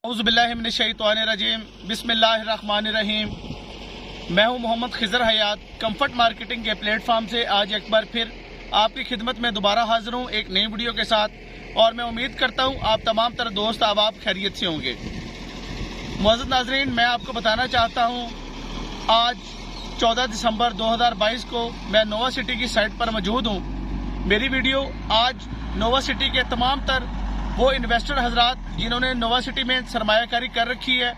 औज़ुबिल्लाहिमिनश्शैतानिर्रजीम बिस्मिल्लाहिर्रहमानिर्रहीम। मैं हूं मोहम्मद खिज़र हयात। कंफर्ट मार्केटिंग के प्लेटफॉर्म से आज एक बार फिर आपकी खिदमत में दोबारा हाजिर हूं एक नई वीडियो के साथ, और मैं उम्मीद करता हूं आप तमाम तरह दोस्त आप खैरियत से होंगे। मुअज़्ज़िज़ नाज़रीन, मैं आपको बताना चाहता हूं आज 14 दिसंबर 2022 को मैं नोवा सिटी की साइट पर मौजूद हूं। मेरी वीडियो आज नोवा सिटी के तमाम तर वो इन्वेस्टर हजरात जिन्होंने नोवा सिटी में सरमायाकारी कर रखी है,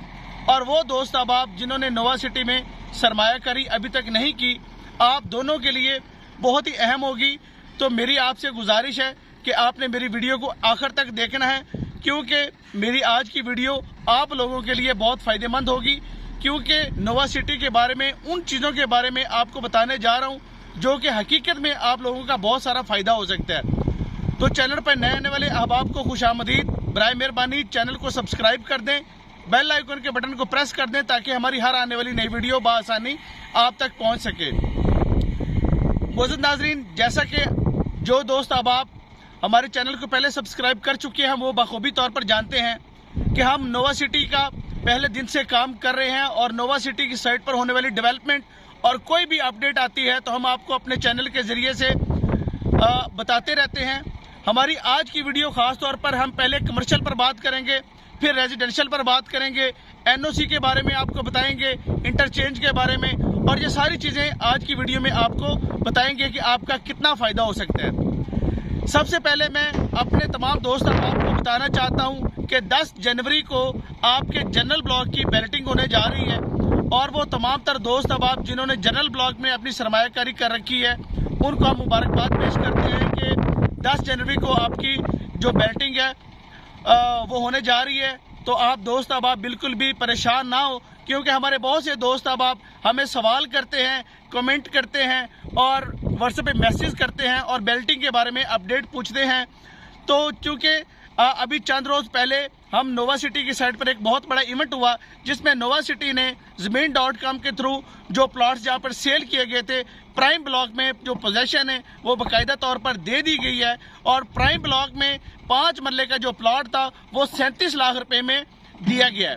और वो दोस्त अहबाब जिन्होंने नोवा सिटी में सरमायाकारी अभी तक नहीं की, आप दोनों के लिए बहुत ही अहम होगी। तो मेरी आपसे गुजारिश है कि आपने मेरी वीडियो को आखिर तक देखना है, क्योंकि मेरी आज की वीडियो आप लोगों के लिए बहुत फ़ायदेमंद होगी। क्योंकि नोवा सिटी के बारे में, उन चीज़ों के बारे में आपको बताने जा रहा हूँ जो कि हकीकत में आप लोगों का बहुत सारा फ़ायदा हो सकता है। तो चैनल पर नए आने वाले अहबाब को खुशामदीद। बराए मेहरबानी चैनल को सब्सक्राइब कर दें, बेल आइकन के बटन को प्रेस कर दें, ताकि हमारी हर आने वाली नई वीडियो बआसानी आप तक पहुंच सके। मुअज़्ज़िज़ नाज़रीन, जैसा कि जो दोस्त अहबाब हमारे चैनल को पहले सब्सक्राइब कर चुके हैं वो बखूबी तौर पर जानते हैं कि हम नोवा सिटी का पहले दिन से काम कर रहे हैं, और नोवा सिटी की साइट पर होने वाली डेवलपमेंट और कोई भी अपडेट आती है तो हम आपको अपने चैनल के ज़रिए से बताते रहते हैं। हमारी आज की वीडियो खास तौर पर हम पहले कमर्शियल पर बात करेंगे, फिर रेजिडेंशियल पर बात करेंगे, एनओसी के बारे में आपको बताएंगे, इंटरचेंज के बारे में, और ये सारी चीज़ें आज की वीडियो में आपको बताएंगे कि आपका कितना फ़ायदा हो सकता है। सबसे पहले मैं अपने तमाम दोस्तों आपको बताना चाहता हूँ कि 10 जनवरी को आपके जनरल ब्लॉक की बैलेटिंग होने जा रही है, और वो तमाम तर दोस्त अब जिन्होंने जनरल ब्लॉक में अपनी सरमायाकारी कर रखी है उनको हम मुबारकबाद पेश करते हैं कि 10 जनवरी को आपकी जो बैटिंग है वो होने जा रही है। तो आप दोस्त अब बिल्कुल भी परेशान ना हो, क्योंकि हमारे बहुत से दोस्त अब हमें सवाल करते हैं, कमेंट करते हैं और व्हाट्सएप पे मैसेज करते हैं और बैटिंग के बारे में अपडेट पूछते हैं। तो चूँकि अभी चंद रोज़ पहले हम नोवा सिटी की साइट पर एक बहुत बड़ा इवेंट हुआ, जिसमें नोवा सिटी ने ज़मीन.com के थ्रू जो प्लॉट्स जहाँ पर सेल किए गए थे, प्राइम ब्लॉक में जो पोजेशन है वो बाकायदा तौर पर दे दी गई है, और प्राइम ब्लॉक में 5 मरले का जो प्लॉट था वो 37 लाख रुपए में दिया गया है।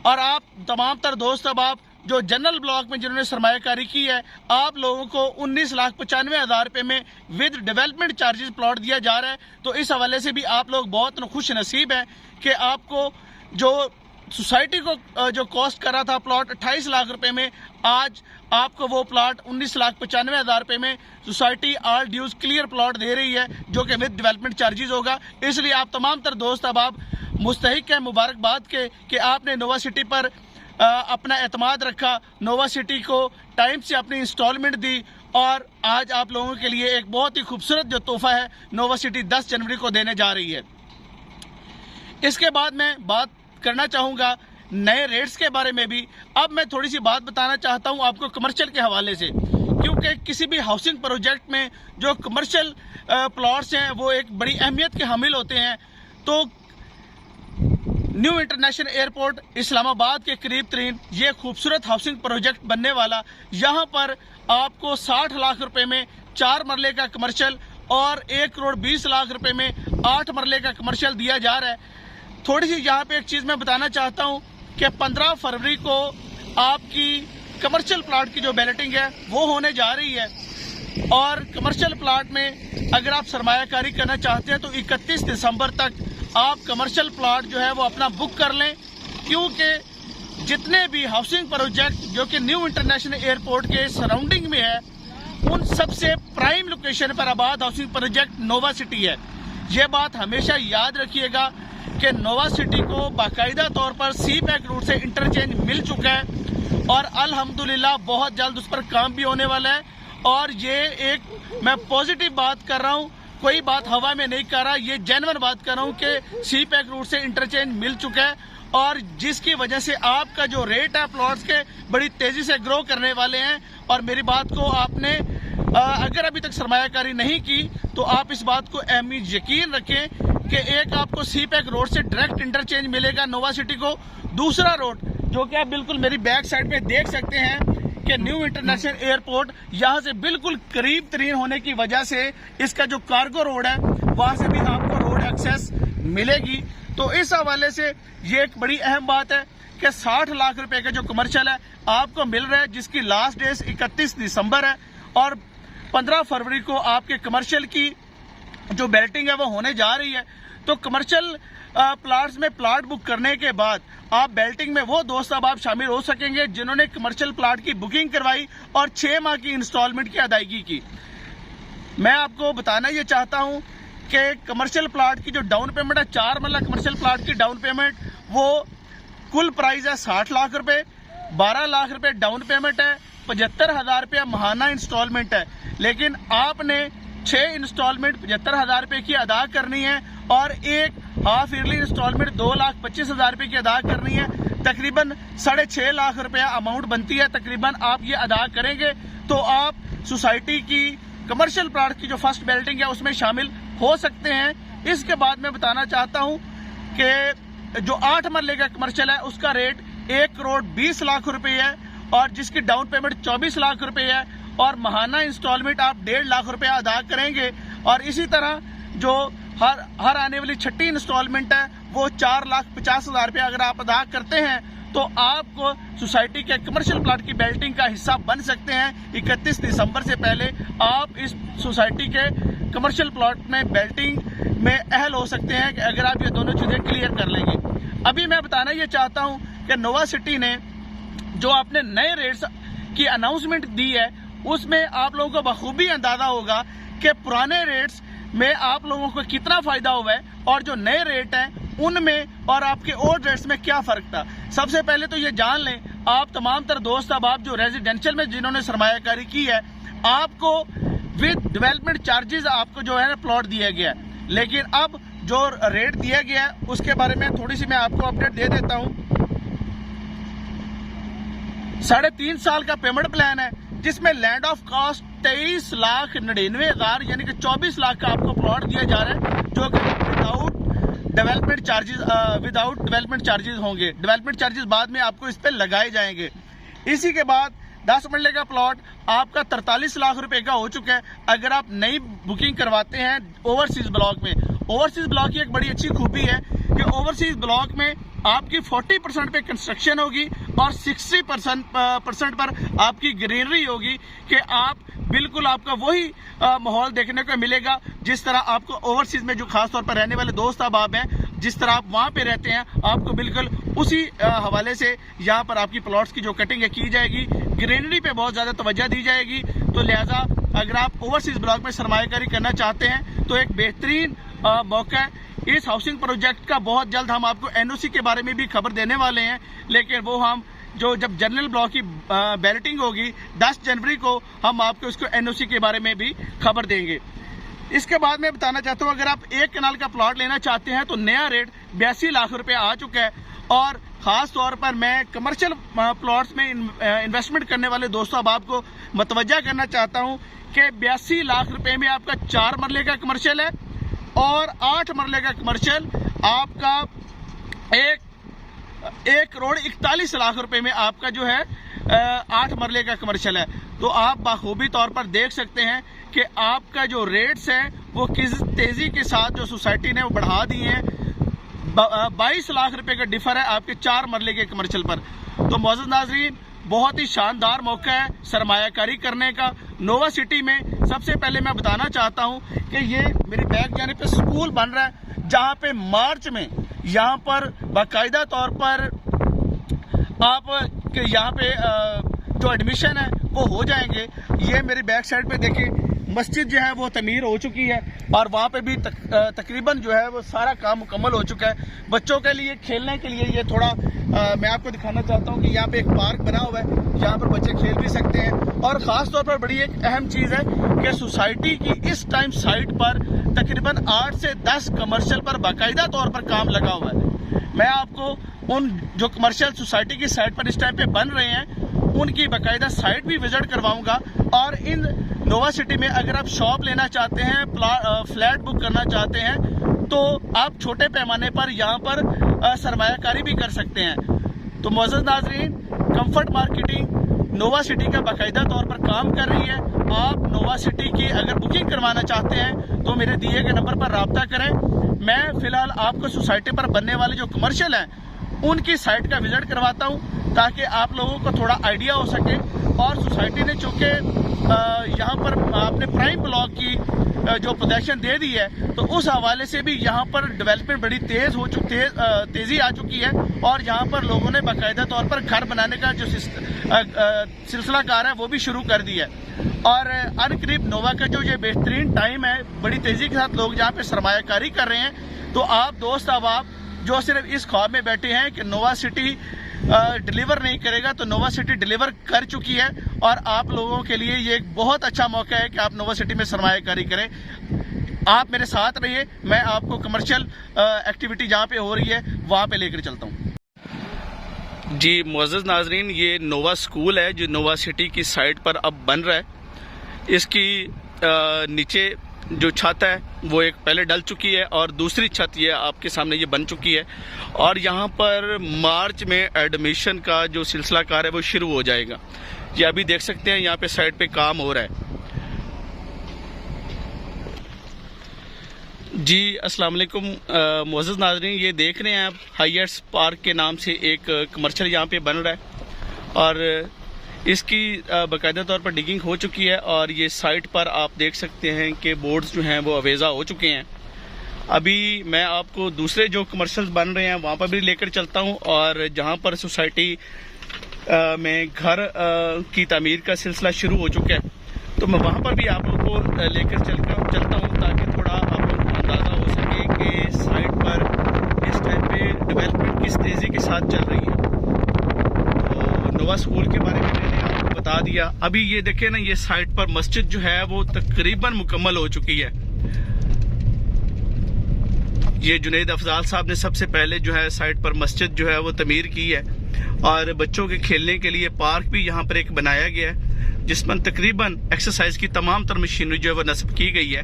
और आप तमाम तर दोस्त अब जो जनरल ब्लॉक में जिन्होंने सरमायाकारी की है, आप लोगों को 19,95,000 रुपये में विद डेवलपमेंट चार्जेस प्लॉट दिया जा रहा है। तो इस हवाले से भी आप लोग बहुत खुश नसीब हैं कि आपको जो सोसाइटी को जो कॉस्ट करा था प्लॉट 28 लाख रुपए में, आज आपको वो प्लॉट 19,95,000 रुपये में society all dues clear plot दे रही है, जो कि विद डेवलपमेंट चार्जेस होगा। इसलिए आप तमाम तर दोस्त अब आप मुस्तहिक हैं मुबारकबाद के कि आपने नोवा सिटी पर अपना एतमाद रखा, नोवा सिटी को टाइम से अपनी इंस्टॉलमेंट दी, और आज आप लोगों के लिए एक बहुत ही खूबसूरत जो तोहफा है नोवा सिटी 10 जनवरी को देने जा रही है। इसके बाद मैं बात करना चाहूँगा नए रेट्स के बारे में भी। अब मैं थोड़ी सी बात बताना चाहता हूँ आपको कमर्शियल के हवाले से, क्योंकि किसी भी हाउसिंग प्रोजेक्ट में जो कमर्शियल प्लॉट्स हैं वो एक बड़ी अहमियत के हामिल होते हैं। तो न्यू इंटरनेशनल एयरपोर्ट इस्लामाबाद के करीब तरीन ये खूबसूरत हाउसिंग प्रोजेक्ट बनने वाला, यहाँ पर आपको 60 लाख रुपए में 4 मरले का कमर्शियल और 1 करोड़ 20 लाख रुपए में 8 मरले का कमर्शियल दिया जा रहा है। थोड़ी सी यहाँ पे एक चीज़ मैं बताना चाहता हूँ कि 15 फरवरी को आपकी कमर्शियल प्लाट की जो बैलेटिंग है वो होने जा रही है, और कमर्शियल प्लाट में अगर आप सरमायाकारी करना चाहते हैं तो 31 दिसंबर तक आप कमर्शियल प्लाट जो है वो अपना बुक कर लें, क्योंकि जितने भी हाउसिंग प्रोजेक्ट जो कि न्यू इंटरनेशनल एयरपोर्ट के सराउंडिंग में है, उन सबसे प्राइम लोकेशन पर आबाद हाउसिंग प्रोजेक्ट नोवा सिटी है। ये बात हमेशा याद रखिएगा कि नोवा सिटी को बाकायदा तौर पर सी पैक रूट से इंटरचेंज मिल चुका है, और अल्हम्दुलिल्लाह बहुत जल्द उस पर काम भी होने वाला है। और ये एक मैं पॉजिटिव बात कर रहा हूँ, कोई बात हवा में नहीं कर रहा, ये जेन्युइन बात कर रहा हूँ कि सी पैक रूट से इंटरचेंज मिल चुका है, और जिसकी वजह से आपका जो रेट है प्लॉट्स के बड़ी तेज़ी से ग्रो करने वाले हैं। और मेरी बात को आपने अगर अभी तक सरमायाकारी नहीं की तो आप इस बात को अहमी यकीन रखें कि एक आपको सी पैक रोड से डायरेक्ट इंटरचेंज मिलेगा नोवा सिटी को, दूसरा रोड जो कि आप बिल्कुल मेरी बैक साइड पे देख सकते हैं कि न्यू इंटरनेशनल एयरपोर्ट यहाँ से बिल्कुल करीब तरीन होने की वजह से इसका जो कार्गो रोड है वहाँ से भी आपको रोड एक्सेस मिलेगी। तो इस हवाले से ये एक बड़ी अहम बात है कि 60 लाख रुपए का जो कमर्शियल है आपको मिल रहा है, जिसकी लास्ट डेट 31 दिसंबर है और 15 फरवरी को आपके कमर्शियल की जो बैलेटिंग है वो होने जा रही है। तो कमर्शियल प्लाट्स में प्लाट बुक करने के बाद आप बैलेटिंग में वो दोस्त अब आप शामिल हो सकेंगे जिन्होंने कमर्शियल प्लाट की बुकिंग करवाई और 6 माह की इंस्टॉलमेंट की अदायगी की। मैं आपको बताना ये चाहता हूं कि कमर्शियल प्लाट की जो डाउन पेमेंट है, 4 मरला कमर्शियल प्लाट की डाउन पेमेंट, वो कुल प्राइस है 60 लाख रुपए, 12 लाख रुपए डाउन पेमेंट है, 75,000 रुपया महाना इंस्टॉलमेंट है। लेकिन आपने 6 इंस्टॉलमेंट 75,000 रुपए की अदा करनी है और एक हाफ ईयरली इंस्टॉलमेंट 2,25,000 रुपए की अदा करनी है। तकरीबन 6.5 लाख रुपया अमाउंट बनती है। तकरीबन आप ये अदा करेंगे तो आप सोसाइटी की कमर्शियल प्लाट की जो फर्स्ट बैलेटिंग है उसमें शामिल हो सकते हैं। इसके बाद मैं बताना चाहता हूं कि जो 8 मरले का कमर्शियल है उसका रेट 1,20,00,000 रुपए है और जिसकी डाउन पेमेंट 24 लाख रुपए है और महाना इंस्टॉलमेंट आप 1.5 लाख रुपया अदा करेंगे। और इसी तरह जो हर आने वाली छठी इंस्टॉलमेंट है वो 4,50,000 रुपया अगर आप अदा करते हैं तो आपको सोसाइटी के कमर्शियल प्लाट की बैलेटिंग का हिस्सा बन सकते हैं। 31 दिसंबर से पहले आप इस सोसाइटी के कमर्शियल प्लॉट में बैलेटिंग में अहल हो सकते हैं कि अगर आप ये दोनों चीजें क्लियर कर लेंगे। अभी मैं बताना ये चाहता हूं कि नोवा सिटी ने जो आपने नए रेट्स की अनाउंसमेंट दी है उसमें आप लोगों को बखूबी अंदाजा होगा कि पुराने रेट्स में आप लोगों को कितना फायदा हुआ है और जो नए रेट हैं उनमें और आपके ओल्ड रेट्स में क्या फर्क था। सबसे पहले तो ये जान लें आप तमाम तर दोस्त अब आप जो रेजिडेंशियल में जिन्होंने सरमायाकारी की है आपको विद डेवलपमेंट चार्जेस आपको जो है ना प्लॉट दिया गया है। लेकिन अब जो रेट दिया गया है उसके बारे में थोड़ी सी मैं आपको अपडेट दे देता हूं। 3.5 साल का पेमेंट प्लान है जिसमें लैंड ऑफ कॉस्ट 23,99,000 यानी कि 24 लाख का आपको प्लॉट दिया जा रहा है जो कि विदाउट डेवलपमेंट चार्जेस होंगे। डेवलपमेंट चार्जेस बाद में आपको इस पे लगाए जाएंगे। इसी के बाद 10 मरले का प्लॉट आपका 43 लाख रुपए का हो चुका है अगर आप नई बुकिंग करवाते हैं ओवरसीज ब्लॉक में। ओवरसीज ब्लॉक की एक बड़ी अच्छी खूबी है कि ओवरसीज ब्लॉक में आपकी 40% पे कंस्ट्रक्शन होगी और 60% पर आपकी ग्रीनरी होगी कि आप बिल्कुल आपका वही माहौल देखने को मिलेगा जिस तरह आपको ओवरसीज में जो खास तौर पर रहने वाले दोस्त अब आप हैं जिस तरह आप वहां पे रहते हैं आपको बिल्कुल उसी हवाले से यहाँ पर आपकी प्लॉट्स की जो कटिंग है की जाएगी। ग्रीनरी पे बहुत ज्यादा तवज्जो दी जाएगी। तो लिहाजा अगर आप ओवरसीज ब्लॉक में सरमायाकारी करना चाहते हैं तो एक बेहतरीन मौका है। इस हाउसिंग प्रोजेक्ट का बहुत जल्द हम आपको एनओसी के बारे में भी खबर देने वाले हैं, लेकिन वो हम जब जनरल ब्लॉक की बैलेटिंग होगी 10 जनवरी को हम आपको इसको एनओसी के बारे में भी खबर देंगे। इसके बाद मैं बताना चाहता हूं अगर आप 1 कनाल का प्लॉट लेना चाहते हैं तो नया रेट 82 लाख रुपए आ चुका है और खास तौर पर मैं कमर्शियल प्लॉट्स में इन्वेस्टमेंट करने वाले दोस्तों अब आपको मतवज्जा करना चाहता हूं कि 82 लाख रुपए में आपका 4 मरले का कमर्शियल है और 8 मरले का कमर्शियल आपका 1,41,00,000 रुपए में आपका जो है 8 मरले का कमर्शियल है। तो आप बाखूबी तौर पर देख सकते हैं कि आपका जो रेट्स हैं वो किस तेजी के साथ जो सोसाइटी ने वो बढ़ा दिए हैं। 22 लाख रुपए का डिफर है आपके 4 मरले के कमर्शियल पर। तो मौजूद नाजरीन बहुत ही शानदार मौका है सरमायाकारी करने का। नोवा सिटी में सबसे पहले मैं बताना चाहता हूं कि ये मेरी बैक जाने पे स्कूल बन रहा है जहां पे मार्च में यहाँ पर बाकायदा तौर पर आप यहाँ पे जो एडमिशन है वो हो जाएंगे। ये मेरी बैक साइड पे देखिए मस्जिद जो है वो तमीर हो चुकी है और वहाँ पे भी तकरीबन जो है वो सारा काम मुकम्मल हो चुका है। बच्चों के लिए खेलने के लिए ये थोड़ा मैं आपको दिखाना चाहता हूँ कि यहाँ पे एक पार्क बना हुआ है जहाँ पर बच्चे खेल भी सकते हैं। और ख़ास तौर पर बड़ी एक अहम चीज़ है कि सोसाइटी की इस टाइम साइट पर तकरीबन 8 से 10 कमर्शियल पर बाकायदा तौर पर काम लगा हुआ है। मैं आपको उन जो कमर्शियल सोसाइटी की साइट पर इस टाइम पे बन रहे हैं उनकी बाकायदा साइट भी विजिट करवाऊंगा। और इन नोवा सिटी में अगर आप शॉप लेना चाहते हैं, फ्लैट बुक करना चाहते हैं तो आप छोटे पैमाने पर यहाँ पर सरमायाकारी भी कर सकते हैं। तो मौजूद नाजरीन कंफर्ट मार्केटिंग नोवा सिटी का बाकायदा तौर पर काम कर रही है। आप नोवा सिटी की अगर बुकिंग करवाना चाहते हैं तो मेरे दिए गए नंबर पर रब्ता करें। मैं फिलहाल आपको सोसाइटी पर बनने वाले जो कमर्शियल हैं उनकी साइट का विजिट करवाता हूं, ताकि आप लोगों को थोड़ा आइडिया हो सके। और सोसाइटी ने चूँकि यहाँ पर आपने प्राइम ब्लॉक की जो पोजीशन दे दी है, तो उस हवाले से भी यहाँ पर डेवलपमेंट बड़ी तेज़ी आ चुकी है और यहाँ पर लोगों ने बाकायदा तौर पर घर बनाने का जो सिलसिला कार है वो भी शुरू कर दिया है। और अनकरीब नोवा का जो ये बेहतरीन टाइम है, बड़ी तेज़ी के साथ लोग यहाँ पे सरमायाकारी कर रहे हैं। तो आप दोस्त अब जो सिर्फ इस ख्वाब में बैठे हैं कि नोवा सिटी डिलीवर नहीं करेगा, तो नोवा सिटी डिलीवर कर चुकी है और आप लोगों के लिए ये एक बहुत अच्छा मौका है कि आप नोवा सिटी में सरमायाकारी करें। आप मेरे साथ रहिए, मैं आपको कमर्शियल एक्टिविटी जहाँ पे हो रही है वहाँ पे लेकर चलता हूँ। जी मुअज़्ज़ज़ नाज़रीन, ये नोवा स्कूल है जो नोवा सिटी की साइट पर अब बन रहा है। इसकी नीचे जो छत है वो एक पहले डल चुकी है और दूसरी छत ये आपके सामने ये बन चुकी है। और यहाँ पर मार्च में एडमिशन का जो सिलसिला कार है वो शुरू हो जाएगा। ये अभी देख सकते हैं यहाँ पे साइड पे काम हो रहा है। जी अस्सलाम वालेकुम मुअज़्ज़ज़ नाज़रीन, ये देख रहे हैं आप हाइट्स पार्क के नाम से एक कमर्शियल यहाँ पे बन रहा है और इसकी बाकायदा तौर पर डिगिंग हो चुकी है और ये साइट पर आप देख सकते हैं कि बोर्ड्स जो हैं वो अवेज़ा हो चुके हैं। अभी मैं आपको दूसरे जो कमर्शियल्स बन रहे हैं वहाँ पर भी लेकर चलता हूँ और जहाँ पर सोसाइटी में घर की तामीर का सिलसिला शुरू हो चुका है, तो मैं वहाँ पर भी आप लोगों को लेकर चलता हूँ ताकि थोड़ा आप लोगों को अंदाज़ा हो सके कि साइट पर इस टाइम पे डेवलपमेंट किस तेज़ी के साथ चल रही है। तो नोवा स्कूल के बारे में मैंने आपको बता दिया। अभी ये देखें ना, ये साइट पर मस्जिद जो है वो तकरीबन मुकम्मल हो चुकी है। ये जुनैद अफजाल साहब ने सबसे पहले जो है साइट पर मस्जिद जो है वो तमीर की है और बच्चों के खेलने के लिए पार्क भी यहाँ पर एक बनाया गया है जिसमें तकरीबन एक्सरसाइज की तमाम तर मशीनरी जो है वो नस्ब की गई है।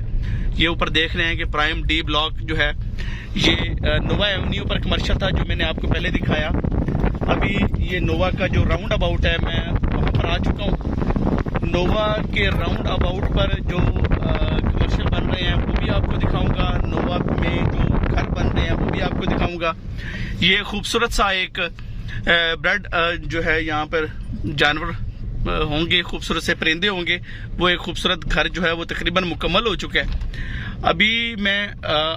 ये ऊपर देख रहे हैं कि प्राइम डी ब्लॉक जो है ये नोवा एवेन्यू पर कमर्शियल था जो मैंने आपको पहले दिखाया। अभी ये नोवा का जो राउंड अबाउट है मैं वहाँ पर आ चुका हूँ। नोवा के राउंड अबाउट पर जो कमर्शियल बन रहे हैं वो भी आपको दिखाऊंगा, नोवा में जो घर बन रहे हैं वो भी आपको दिखाऊंगा। ये खूबसूरत सा एक ब्रेड जो है यहाँ पर जानवर होंगे, खूबसूरत से परिंदे होंगे, वो एक खूबसूरत घर जो है वो तकरीबन मुकम्मल हो चुका है। अभी मैं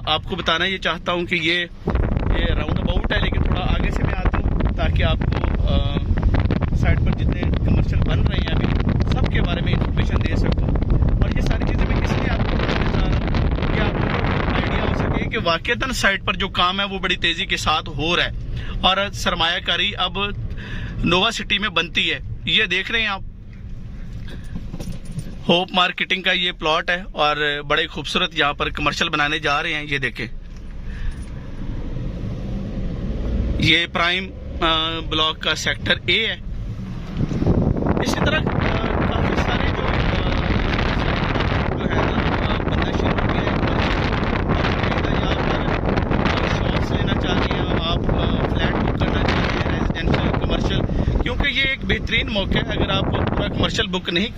आपको बताना ये चाहता हूँ कि ये राउंड अबाउट है, लेकिन थोड़ा आगे से मैं आता हूँ ताकि आपको साइट पर जितने कमर्शियल बन रहे हैं अभी सब के बारे में इंफॉर्मेशन दे सकूँ। और ये सारी चीज़ें मैं इसलिए आपको बताना चाह रहा हूँ कि आपको आइडिया हो सके कि वाकईतन साइट पर जो काम है वो बड़ी तेज़ी के साथ हो रहा है और सरमायाकारी अब नोवा सिटी में बनती है। ये देख रहे हैं आप, होप मार्केटिंग का ये प्लॉट है और बड़े खूबसूरत यहाँ पर कमर्शियल बनाने जा रहे हैं। ये देखें, ये प्राइम ब्लॉक का सेक्टर ए है। इसी तरह काफी सारे जो है बनना शुरू हो गया है। यहाँ पर शॉप्स लेना चाह रहे हैं आप, फ्लैट बुक करना चाह रहे हैं, रेजिडेंशियल कमर्शियल, क्योंकि ये एक बेहतरीन मौका है। अगर आप पूरा कमर्शियल बुक नहीं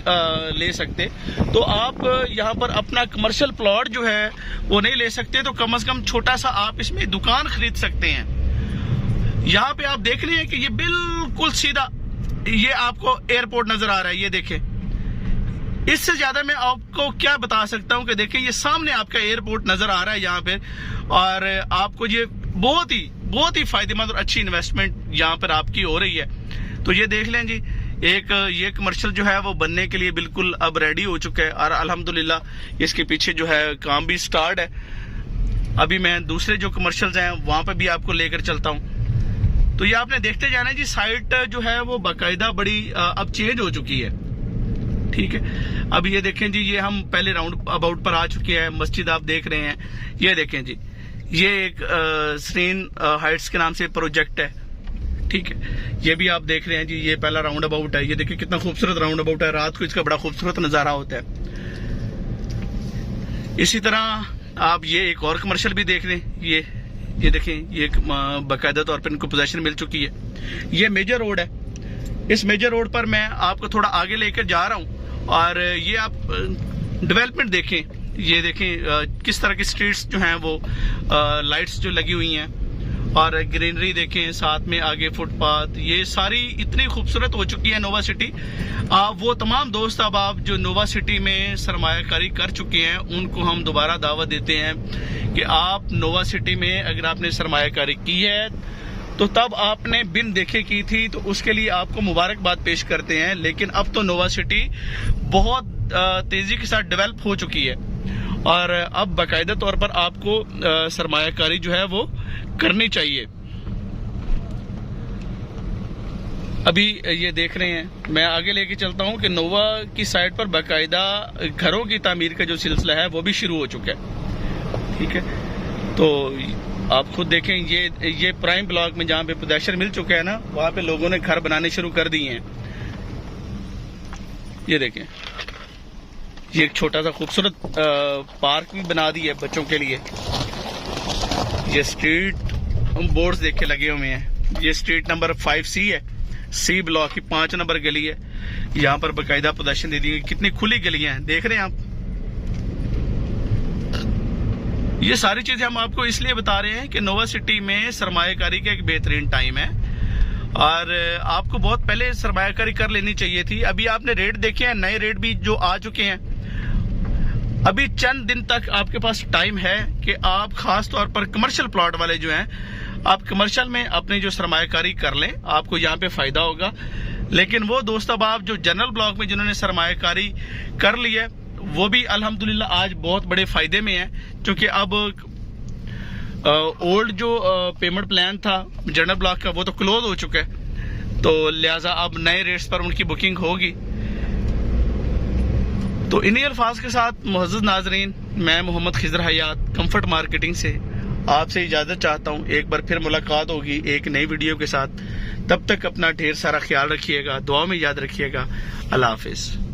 ले सकते तो आप यहाँ पर अपना कमर्शियल प्लॉट जो है वो नहीं ले सकते, तो कम से कम छोटा सा आप इसमें दुकान खरीद सकते हैं। यहाँ पे आप देख रहे हैं कि ये बिल्कुल सीधा ये आपको एयरपोर्ट नजर आ रहा है। ये देखें, इससे ज्यादा मैं आपको क्या बता सकता हूँ कि देखें ये सामने आपका एयरपोर्ट नजर आ रहा है यहाँ पे, और आपको ये बहुत ही फायदेमंद और अच्छी इन्वेस्टमेंट यहाँ पर आपकी हो रही है। तो ये देख लें जी, एक ये कमर्शियल जो है वो बनने के लिए बिल्कुल अब रेडी हो चुका है और अल्हम्दुलिल्लाह इसके पीछे जो है काम भी स्टार्ट है। अभी मैं दूसरे जो कमर्शियल्स हैं वहां पर भी आपको लेकर चलता हूं। तो ये आपने देखते जाना जी, साइट जो है वो बाकायदा बड़ी अब चेंज हो चुकी है। ठीक है, अब ये देखें जी, ये हम पहले राउंड अबाउट पर आ चुके हैं। मस्जिद आप देख रहे हैं, ये देखें जी, ये एक सरीन हाइट्स के नाम से प्रोजेक्ट है। ठीक है, ये भी आप देख रहे हैं जी, ये पहला राउंड अबाउट है। ये देखिए कितना खूबसूरत राउंड अबाउट है, रात को इसका बड़ा खूबसूरत नजारा होता है। इसी तरह आप ये एक और कमर्शियल भी देख लें, ये देखें, ये बाकायदा तौर पर इनको पोजीशन मिल चुकी है। ये मेजर रोड है, इस मेजर रोड पर मैं आपको थोड़ा आगे लेकर जा रहा हूँ और ये आप डेवलपमेंट देखें, ये देखें किस तरह की स्ट्रीट्स जो हैं वो लाइट्स जो लगी हुई हैं, और ग्रीनरी देखें, साथ में आगे फुटपाथ, ये सारी इतनी खूबसूरत हो चुकी है नोवा सिटी। वो तमाम दोस्त अब आप जो नोवा सिटी में सरमायाकारी कर चुके हैं उनको हम दोबारा दावत देते हैं कि आप नोवा सिटी में अगर आपने सरमायाकारी की है तो तब आपने बिन देखे की थी, तो उसके लिए आपको मुबारकबाद पेश करते हैं। लेकिन अब तो नोवा सिटी बहुत तेजी के साथ डेवलप हो चुकी है और अब बाकायदा तौर पर आपको सरमायाकारी जो है वो करनी चाहिए। अभी ये देख रहे हैं, मैं आगे लेके चलता हूं कि नोवा की साइड पर बाकायदा घरों की तामीर का जो सिलसिला है वो भी शुरू हो चुका है। ठीक है, तो आप खुद देखें, ये प्राइम ब्लॉक में जहां पे पोदेशन मिल चुका है ना, वहां पे लोगों ने घर बनाने शुरू कर दिए हैं। ये देखें, ये एक छोटा सा खूबसूरत पार्क भी बना दिया है बच्चों के लिए। ये स्ट्रीट बोर्ड्स देख के लगे हुए हैं। ये स्ट्रीट नंबर 5C है, C ब्लॉक की 5 नंबर गली है। यहाँ पर बाकायदा पोदेशन दे दी है। कितनी खुली गलियां हैं, देख रहे हैं आप। ये सारी चीजें हम आपको इसलिए बता रहे हैं कि नोवा सिटी में सरमायाकारी का एक बेहतरीन टाइम है और आपको बहुत पहले सरमायाकारी कर लेनी चाहिए थी। अभी आपने रेट देखे हैं, नए रेट भी जो आ चुके हैं। अभी चंद दिन तक आपके पास टाइम है कि आप खास तौर पर कमर्शियल प्लॉट वाले जो हैं, आप कमर्शियल में अपनी जो सरमायाकारी कर लें, आपको यहाँ पे फायदा होगा। लेकिन वो दोस्त अब आप जो जनरल ब्लॉक में जिन्होंने सरमायाकारी कर ली है वो भी अल्हम्दुलिल्लाह आज बहुत बड़े फायदे में है, क्योंकि अब ओल्ड जो पेमेंट प्लान था जनरल ब्लॉक का वो तो क्लोज हो चुका है, तो लिहाजा अब नए रेट्स पर उनकी बुकिंग होगी। तो इन्हीं अल्फाज के साथ मुअज़्ज़ज़ नाज़रीन, मैं मोहम्मद खिज़र हयात कंफर्ट मार्केटिंग से आपसे इजाज़त चाहता हूँ। एक बार फिर मुलाकात होगी एक नई वीडियो के साथ। तब तक अपना ढेर सारा ख्याल रखिएगा, दुआ में याद रखिएगा। अल्लाह हाफिज़।